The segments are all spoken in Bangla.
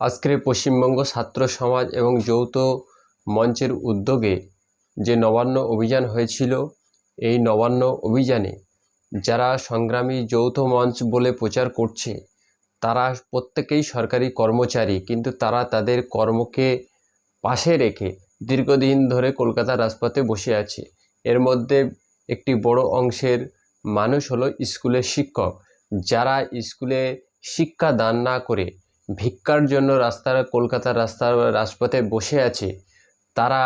আজকের পশ্চিমবঙ্গ ছাত্র সমাজ এবং যৌথ মঞ্চের উদ্যোগে যে নবান্ন অভিযান হয়েছিল, এই নবান্ন অভিযানে যারা সংগ্রামী যৌথ মঞ্চ বলে প্রচার করছে তারা প্রত্যেকেই সরকারি কর্মচারী, কিন্তু তারা তাদের কর্মকে পাশে রেখে দীর্ঘদিন ধরে কলকাতার রাজপথে বসে আছে। এর মধ্যে একটি বড় অংশের মানুষ হলো স্কুলের শিক্ষক, যারা স্কুলে শিক্ষা দান না করে ভিক্ষার জন্য কলকাতার রাজপথে বসে আছে। তারা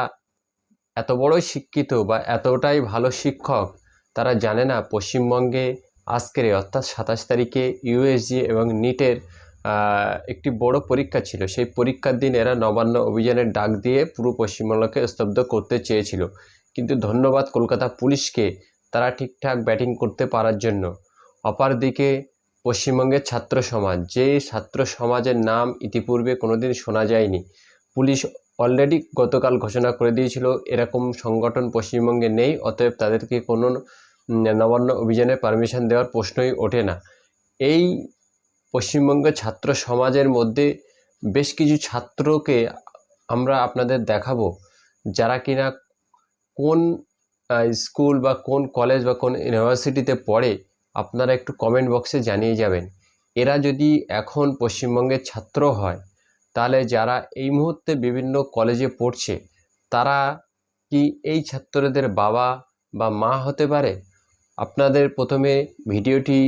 এত বড়ই শিক্ষিত বা এতটাই ভালো শিক্ষক, তারা জানে না পশ্চিমবঙ্গে আজকের অর্থাৎ 27 তারিখে ইউএসজি এবং নিটের একটি বড় পরীক্ষা ছিল। সেই পরীক্ষার দিন এরা নবান্ন অভিযানের ডাক দিয়ে পুরো পশ্চিমবঙ্গকে স্তব্ধ করতে চেয়েছিল, কিন্তু ধন্যবাদ কলকাতা পুলিশকে তারা ঠিকঠাক ব্যাটিং করতে পারার জন্য। অপরদিকে পশ্চিমবঙ্গের ছাত্র সমাজ, যে ছাত্র সমাজের নাম ইতিপূর্বে কোনোদিন শোনা যায়নি, পুলিশ অলরেডি গতকাল ঘোষণা করে দিয়েছিল এরকম সংগঠন পশ্চিমবঙ্গে নেই, অতএব তাদেরকে কোনো নবান্ন অভিযানে পারমিশন দেওয়ার প্রশ্নই ওঠে না। এই পশ্চিমবঙ্গের ছাত্র সমাজের মধ্যে বেশ কিছু ছাত্রকে আমরা আপনাদের দেখাবো, যারা কিনা কোন স্কুল বা কোন কলেজ বা কোন ইউনিভার্সিটিতে পড়ে আপনারা একটু কমেন্ট বক্সে জানিয়ে যাবেন। এরা যদি এখন পশ্চিমবঙ্গের ছাত্র হয়, তাহলে যারা এই মুহূর্তে বিভিন্ন কলেজে পড়ছে তারা কি এই ছাত্রদের বাবা বা মা হতে পারে? আপনাদের প্রথমে ভিডিওটি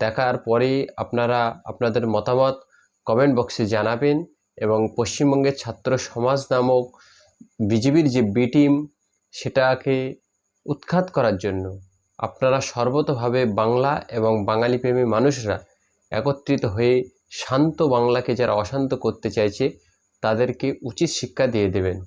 দেখার পরে আপনারা আপনাদের মতামত কমেন্ট বক্সে জানাবেন, এবং পশ্চিমবঙ্গের ছাত্র সমাজ নামক বিজেপির যে বি টিম, সেটাকে উৎখাত করার জন্য আপনারা সর্বতোভাবে বাংলা এবং বাঙালি প্রেমী মানুষরা একত্রিত হয়ে শান্ত বাংলাকে যারা অশান্ত করতে চাইছে তাদেরকে উচিত শিক্ষা দিয়ে দেবেন।